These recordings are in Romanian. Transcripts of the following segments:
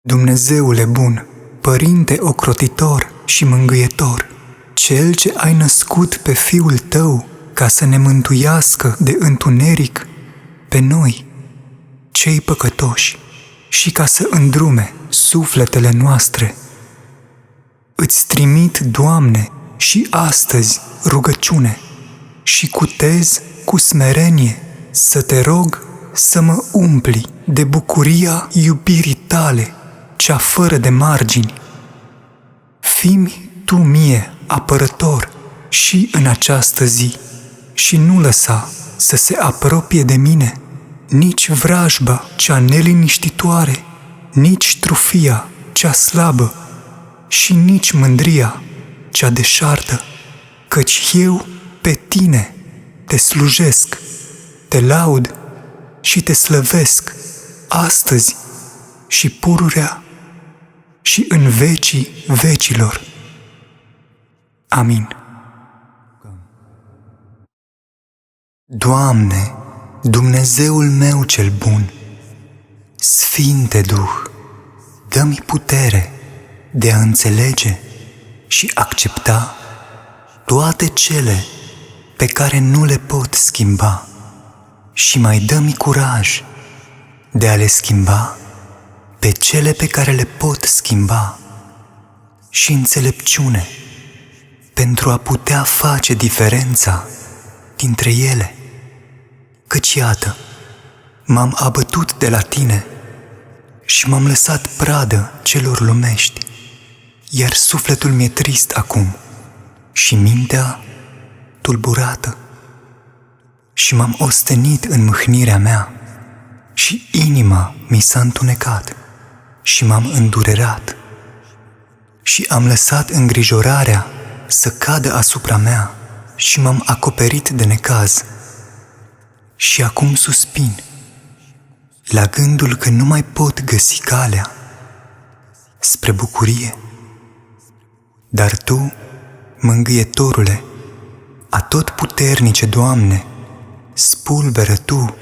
Dumnezeule bun, Părinte ocrotitor și mângâietor, Cel ce ai născut pe Fiul Tău ca să ne mântuiască de întuneric pe noi, cei păcătoși, și ca să îndrume sufletele noastre. Îți trimit, Doamne, și astăzi rugăciune și cutez cu smerenie să te rog să mă umpli de bucuria iubirii Tale, cea fără de margini. Fii-mi Tu mie apărător și în această zi și nu lăsa să se apropie de mine nici vrajba cea neliniștitoare, nici trufia cea slabă și nici mândria cea deșartă, căci eu pe Tine te slujesc, te laud și te slăvesc astăzi și pururea și în vecii vecilor. Amin. Doamne, Dumnezeul meu cel bun, Sfinte Duh, dă-mi putere de a înțelege și accepta toate cele pe care nu le pot schimba și mai dă-mi curaj de a le schimba pe cele pe care le pot schimba și înțelepciune pentru a putea face diferența dintre ele. Căci iată, m-am abătut de la Tine și m-am lăsat pradă celor lumești, iar sufletul mi-e trist acum și mintea tulburată și m-am ostenit în mâhnirea mea și inima mi s-a întunecat și m-am îndurerat și am lăsat îngrijorarea să cadă asupra mea și m-am acoperit de necaz. Și acum suspin la gândul că nu mai pot găsi calea spre bucurie. Dar Tu, Mângâietorule, atotputernice Doamne, spulberă Tu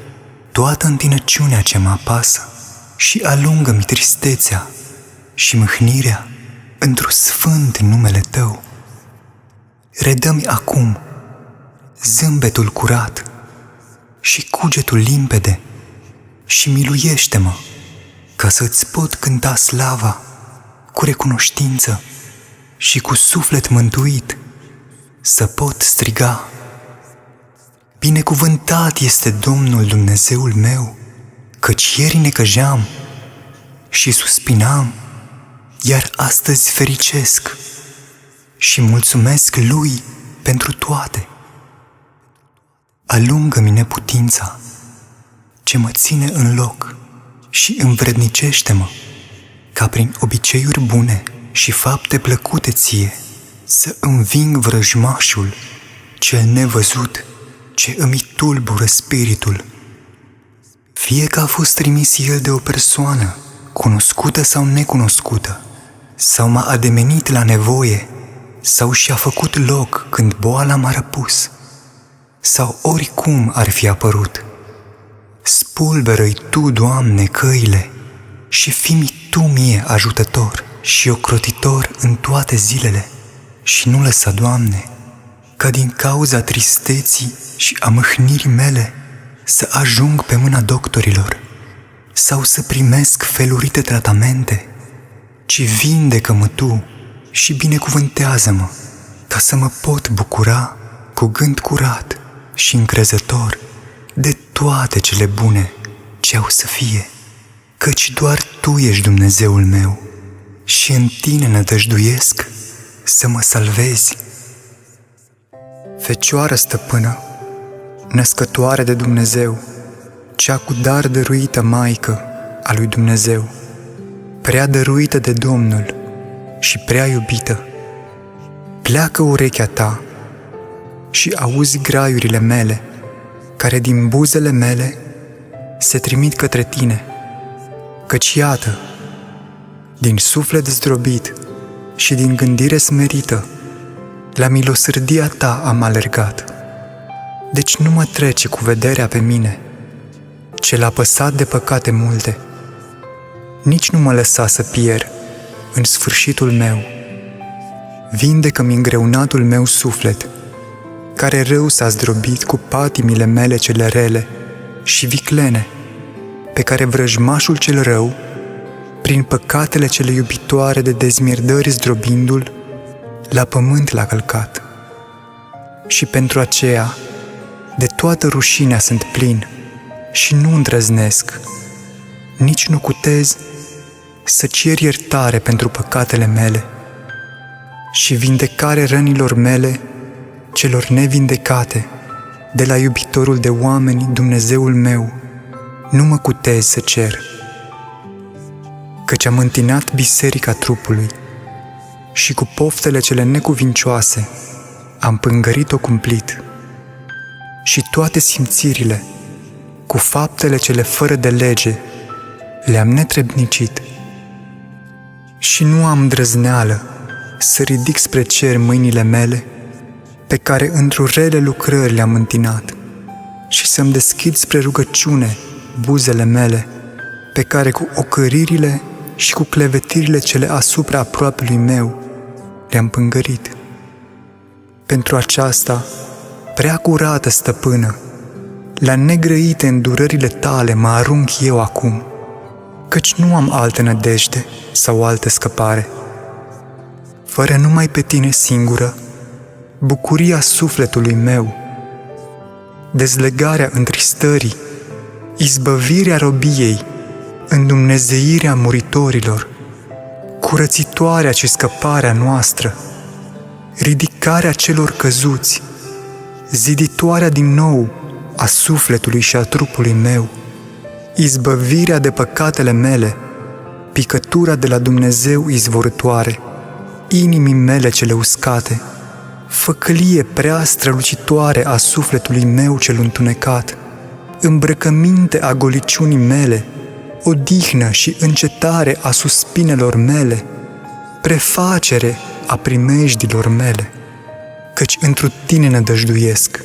toată întinăciunea ce mă apasă și alungă-mi tristețea și mâhnirea într-o sfânt numele Tău. Redă-mi acum zâmbetul curat și cugetul limpede și miluiește-mă ca să-ți pot cânta slava cu recunoștință și cu suflet mântuit să pot striga: Binecuvântat este Domnul Dumnezeul meu, căci ieri necăjeam și suspinam, iar astăzi fericesc și mulțumesc Lui pentru toate. Alungă-mi neputința ce mă ține în loc și învrednicește-mă ca prin obiceiuri bune și fapte plăcute Ție să înving vrăjmașul cel nevăzut ce îmi tulbură spiritul. Fie că a fost trimis el de o persoană, cunoscută sau necunoscută, sau m-a ademenit la nevoie, sau și-a făcut loc când boala m-a răpus, sau oricum ar fi apărut. Spulberă-i Tu, Doamne, căile și fii-mi Tu mie ajutător și ocrotitor în toate zilele și nu lăsa, Doamne, ca din cauza tristeții și a mâhnirii mele să ajung pe mâna doctorilor sau să primesc felurite tratamente, ci vindecă-mă Tu și binecuvântează-mă ca să mă pot bucura cu gând curat și încrezător de toate cele bune ce au să fie, căci doar Tu ești Dumnezeul meu și în Tine nădăjduiesc să mă salvezi. Fecioară stăpână, născătoare de Dumnezeu, cea cu dar dăruită Maică a lui Dumnezeu, prea dăruită de Domnul și prea iubită, pleacă urechea Ta și auzi graiurile mele, care din buzele mele se trimit către Tine, căci iată, din suflet zdrobit și din gândire smerită, la milosrdia Ta am alergat. Deci nu mă trece cu vederea pe mine, cel apăsat de păcate multe. nici nu mă lăsa să pierd în sfârșitul meu. Vindecă-mi îngreunatul meu suflet, care rău s-a zdrobit cu patimile mele cele rele și viclene, pe care vrăjmașul cel rău, prin păcatele cele iubitoare de dezmierdări zdrobindu-l, la pământ l-a călcat. Și pentru aceea, de toată rușinea sunt plin și nu îndrăznesc, nici nu cutez să cer iertare pentru păcatele mele și vindecare rănilor mele celor nevindecate de la iubitorul de oameni, Dumnezeul meu, nu mă cutez să cer, căci am întinat biserica trupului și cu poftele cele necuvincioase am pângărit-o cumplit și toate simțirile, cu faptele cele fără de lege, le-am netrebnicit și nu am drăzneală să ridic spre cer mâinile mele, pe care într-o rele lucrări le-am întinat, și să-mi deschid spre rugăciune buzele mele, pe care cu ocăririle și cu clevetirile cele asupra aproapelui meu le-am pângărit. Pentru aceasta, prea curată stăpână, la negrăite îndurările tale mă arunc eu acum, căci nu am altă nădejde sau altă scăpare. Fără numai pe tine singură, bucuria sufletului meu, dezlegarea întristării, izbăvirea robiei, îndumnezeirea muritorilor, curățitoarea și scăparea noastră, ridicarea celor căzuți, ziditoarea din nou a sufletului și a trupului meu, izbăvirea de păcatele mele, picătura de la Dumnezeu izvorătoare, inimii mele cele uscate, făcălie prea strălucitoare a sufletului meu cel întunecat, îmbrăcăminte a goliciunii mele, odihnă și încetare a suspinelor mele, prefacere a primejdilor mele, căci întru tine nădăjduiesc,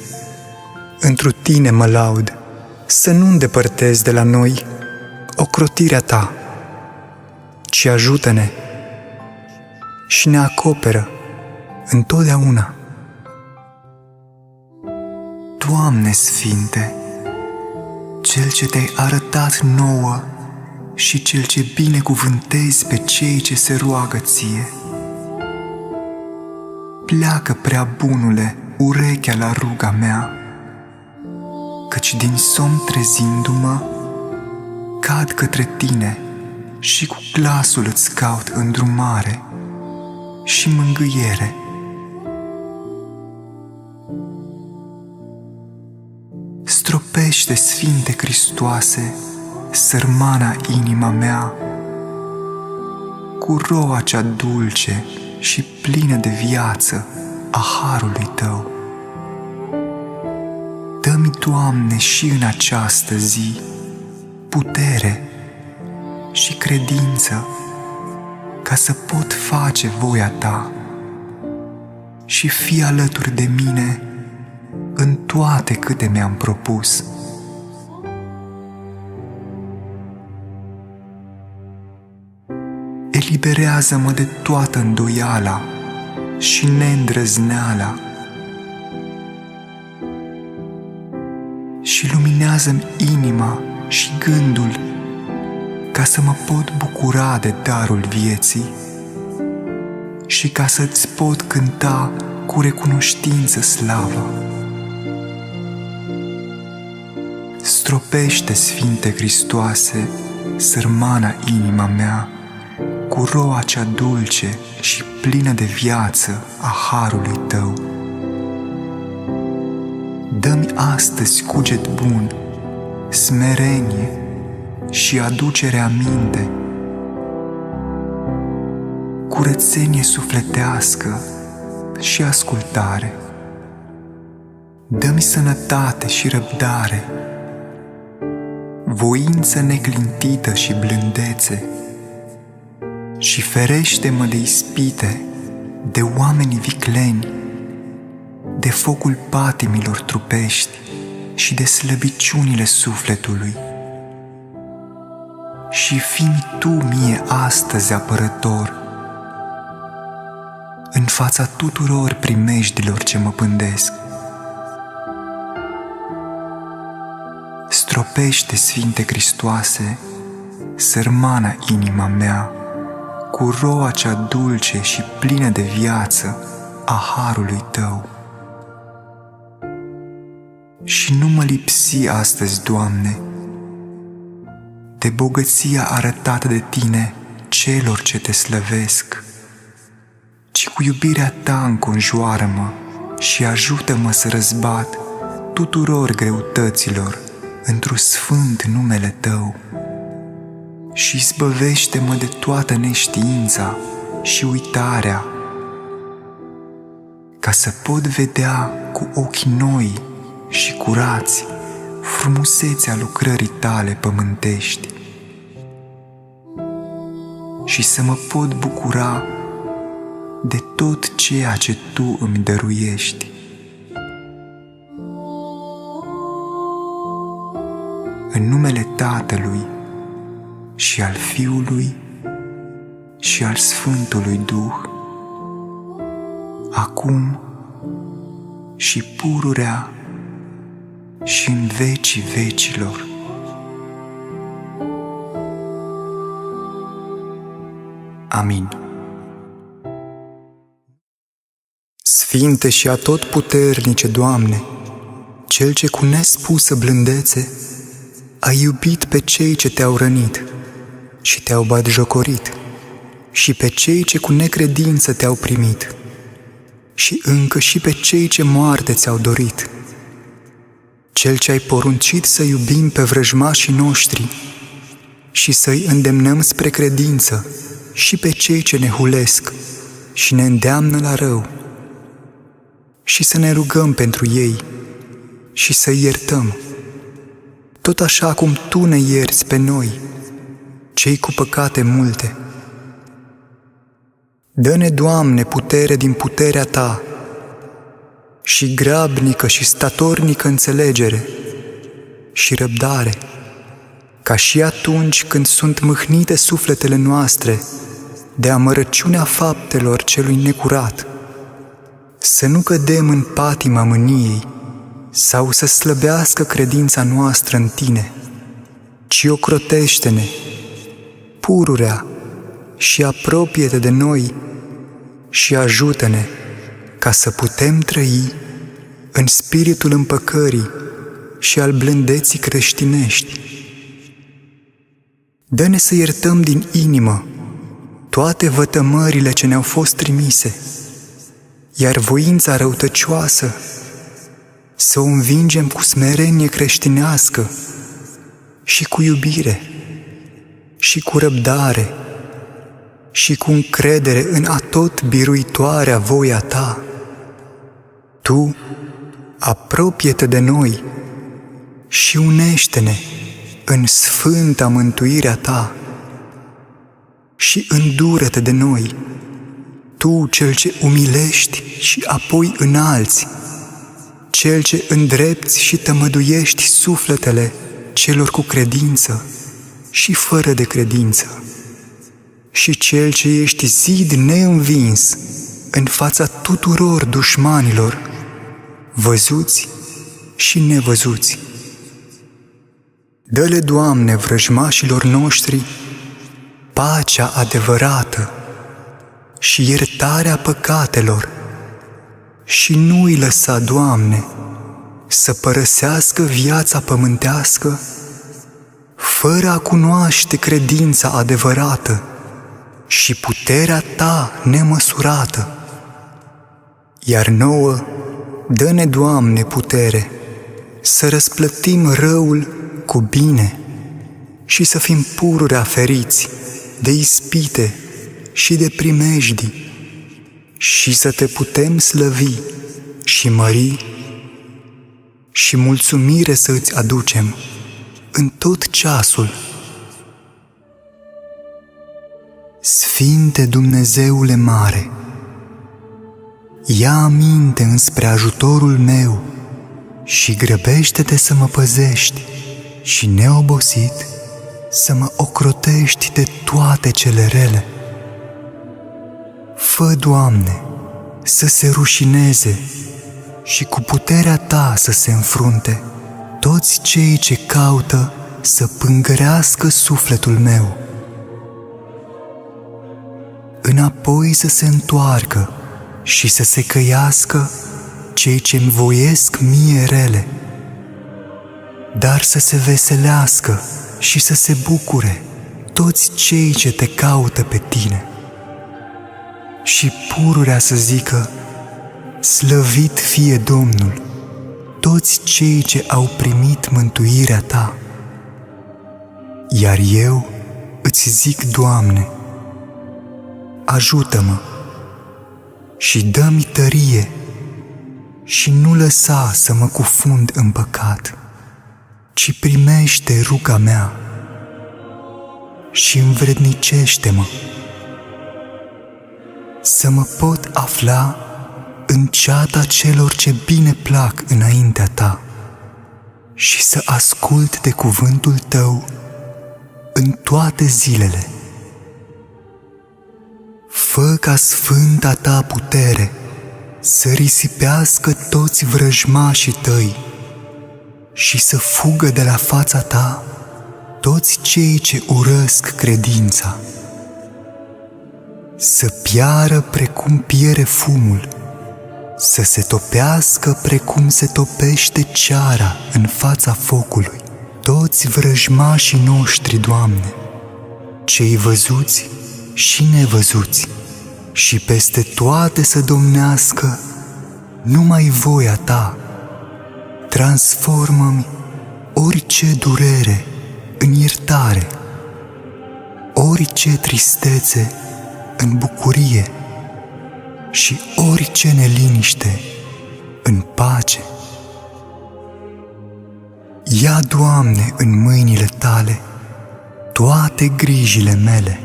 întru tine mă laud, să nu îndepărtezi de la noi ocrotirea ta, ci ajută-ne și ne acoperă întotdeauna. Doamne Sfinte, Cel ce te-ai arătat nouă și Cel ce binecuvântezi pe cei ce se roagă ție, pleacă, prea bunule, urechea la ruga mea, căci din somn trezindu-mă, cad către tine și cu glasul îți caut îndrumare și mângâiere. Stropește, Sfinte Hristoase, sărmana inima mea, cu roa cea dulce și plină de viață a harului Tău. Dă-mi, Doamne, și în această zi putere și credință ca să pot face voia Ta și fii alături de mine în toate câte mi-am propus. Eliberează-mă de toată îndoiala și neîndrăzneala și luminează-mi inima și gândul ca să mă pot bucura de darul vieții și ca să-ți pot cânta cu recunoștință slava. Stropește, Sfinte Hristoase, sărmana inima mea, cu roa cea dulce și plină de viață a harului Tău. Dă-mi astăzi cuget bun, smerenie și aducere aminte, curățenie sufletească și ascultare. Dă-mi sănătate și răbdare, voință neclintită și blândețe, și ferește-mă de ispite, de oameni vicleni, de focul patimilor trupești și de slăbiciunile sufletului. și fii Tu mie astăzi apărător în fața tuturor primejdilor ce mă pândesc. Stropește, Sfinte Hristoase, sărmana inima mea cu roa cea dulce și plină de viață a harului Tău. Și nu mă lipsi astăzi, Doamne, de bogăția arătată de Tine celor ce Te slăvesc, ci cu iubirea Ta înconjoară-mă și ajută-mă să răzbat tuturor greutăților într-un sfânt numele Tău și izbăvește-mă de toată neștiința și uitarea, ca să pot vedea cu ochi noi și curați frumusețea lucrării Tale pământești și să mă pot bucura de tot ceea ce Tu îmi dăruiești. În numele Tatălui și al Fiului și al Sfântului Duh, acum și pururea și în vecii vecilor. Amin. Sfinte și atotputernice, Doamne, Cel ce cu nespusă blândețe ai iubit pe cei ce Te-au rănit și Te-au batjocorit și pe cei ce cu necredință Te-au primit și încă și pe cei ce moarte Ți-au dorit, Cel ce ai poruncit să iubim pe vrăjmașii noștri și să-i îndemnăm spre credință și pe cei ce ne hulesc și ne îndeamnă la rău, și să ne rugăm pentru ei și să-i iertăm, tot așa cum Tu ne ierți pe noi, cei cu păcate multe. Dă-ne, Doamne, putere din puterea Ta și grabnică și statornică înțelegere și răbdare, ca și atunci când sunt mâhnite sufletele noastre de amărăciunea faptelor celui necurat, să nu cădem în patima mâniei sau să slăbească credința noastră în Tine, ci ocrotește-ne, pururea, și apropie-te de noi și ajută-ne ca să putem trăi în spiritul împăcării și al blândeții creștinești. Dă-ne să iertăm din inimă toate vătămările ce ne-au fost trimise, iar voința răutăcioasă să o învingem cu smerenie creștinească și cu iubire și cu răbdare și cu încredere în atot biruitoarea voia Ta. Tu apropie-te de noi și unește-ne în sfânta mântuirea Ta și îndură-te de noi, Tu, Cel ce umilești și apoi înalți, Cel ce îndrepți și tămăduiești sufletele celor cu credință și fără de credință, și Cel ce ești zid neînvins în fața tuturor dușmanilor, văzuți și nevăzuți. Dă-le, Doamne, vrăjmașilor noștri pacea adevărată și iertarea păcatelor și nu îi lăsa, Doamne, să părăsească viața pământească fără a cunoaște credința adevărată și puterea Ta nemăsurată. Iar nouă, dă-ne, Doamne, putere să răsplătim răul cu bine și să fim pururea feriți de ispite și de primejdii și să Te putem slăvi și mări și mulțumire să Îți aducem în tot ceasul. Sfinte Dumnezeule mare, ia aminte înspre ajutorul meu și grăbește-te să mă păzești și neobosit să mă ocrotești de toate cele rele. Fă, Doamne, să se rușineze și cu puterea Ta să se înfrunte toți cei ce caută să pângărească sufletul meu. Înapoi să se întoarcă și să se căiască cei ce-mi voiesc mie rele, dar să se veselească și să se bucure toți cei ce Te caută pe Tine. Și pururea să zică: slăvit fie Domnul, toți cei ce au primit mântuirea Ta. Iar eu îți zic, Doamne, ajută-mă și dă-mi tărie și nu lăsa să mă cufund în păcat, ci primește ruga mea și învrednicește-mă, să mă pot afla în ceata celor ce bine plac înaintea Ta și să ascult de cuvântul Tău în toate zilele. Fă ca sfânta Ta putere să risipească toți vrăjmașii Tăi și să fugă de la fața Ta toți cei ce urăsc credința. Să piară precum piere fumul, să se topească precum se topește ceara în fața focului toți vrăjmașii noștri, Doamne, cei văzuți și nevăzuți, și peste toate să domnească numai voia Ta. Transformă-mi orice durere în iertare, orice tristețe în bucurie și orice neliniște în pace. Ia, Doamne, în mâinile Tale toate grijile mele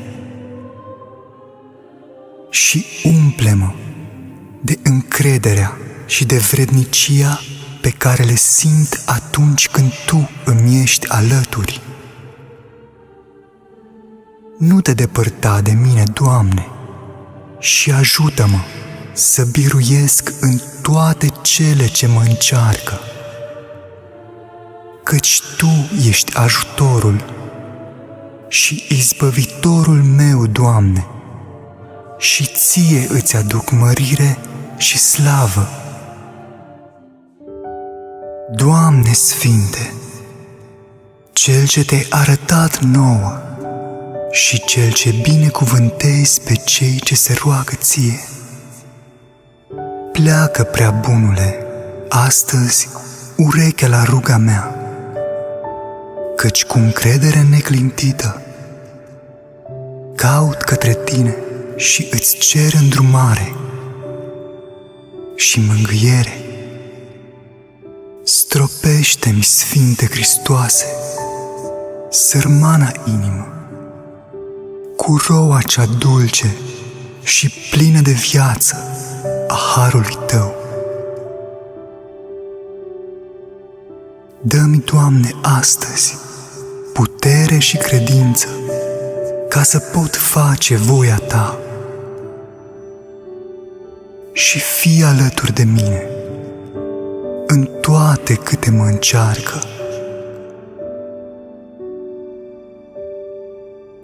și umple-mă de încrederea și de vrednicia pe care le simt atunci când Tu îmi ești alături. Nu Te depărta de mine, Doamne, și ajută-mă să biruiesc în toate cele ce mă încearcă, căci Tu ești ajutorul și izbăvitorul meu, Doamne, și Ție îți aduc mărire și slavă. Doamne Sfinte, Cel ce Te-ai arătat nouă și Cel ce binecuvântezi pe cei ce se roagă Ție, pleacă, prea bunule, astăzi urechea la ruga mea, căci cu încredere neclintită caut către Tine și îți cer îndrumare și mângâiere. Stropește-mi, Sfinte Hristoase, sărmana inimă, cu roa cea dulce și plină de viață a harului Tău. Dă-mi, Doamne, astăzi putere și credință ca să pot face voia Ta și fii alături de mine în toate câte mă încearcă.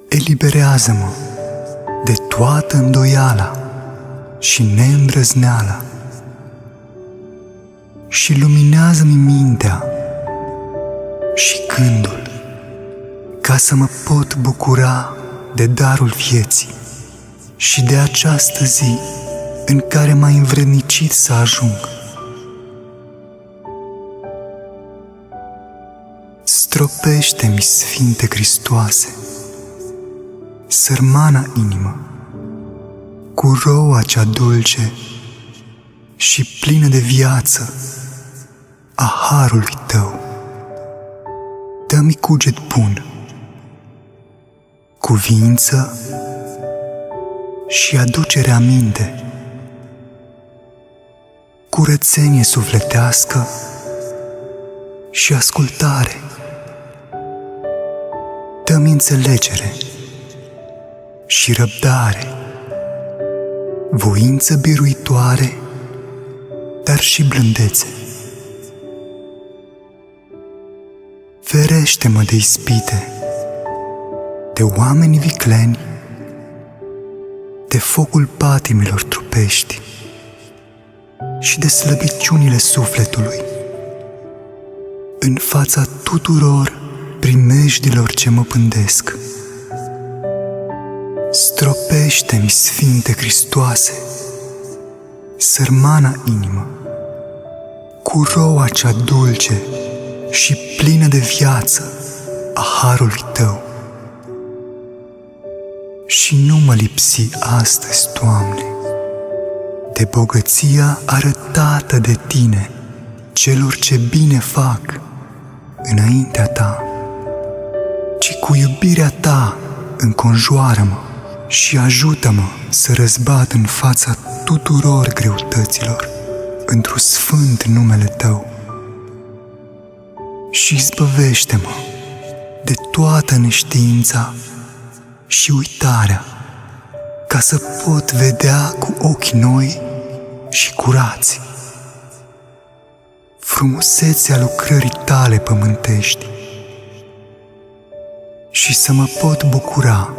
Eliberează-mă de toată îndoiala și neîndrăzneala și luminează-mi mintea și gândul ca să mă pot bucura de darul vieții și de această zi în care m-ai învrednicit să ajung. Stropește-mi, Sfinte Hristoase, sărmana inimă, cu roa cea dulce și plină de viață a harului Tău. Dă-mi cuget bun, cuvință și aducere aminte, curățenie sufletească și ascultare. Dă-mi dă-mi înțelegere și răbdare, voință biruitoare, dar și blândețe. Ferește-mă de ispite, de oameni vicleni, de focul patimilor trupești și de slăbiciunile sufletului, în fața tuturor primejdilor ce mă pândesc. Stropește-mi, Sfinte Hristoase, sărmana inimă, cu roa cea dulce și plină de viață a harului Tău. Și nu mă lipsi astăzi, Doamne, de bogăția arătată de Tine celor ce bine fac înaintea Ta, ci cu iubirea Ta înconjoară-mă și ajută-mă să răzbat în fața tuturor greutăților într-un sfânt numele Tău. Și izbăvește-mă de toată neștiința și uitarea, ca să pot vedea cu ochi noi și curați frumusețea lucrării Tale pământești și să mă pot bucura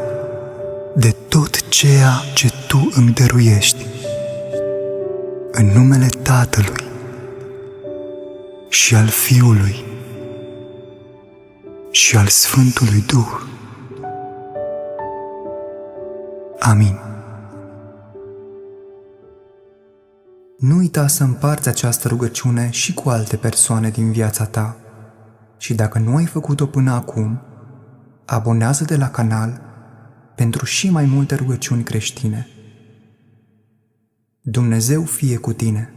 de tot ceea ce Tu îmi dăruiești, în numele Tatălui și al Fiului și al Sfântului Duh. Amin. Nu uita să împarți această rugăciune și cu alte persoane din viața ta. Și dacă nu ai făcut-o până acum, abonează-te la canal pentru și mai multe rugăciuni creștine. Dumnezeu fie cu tine!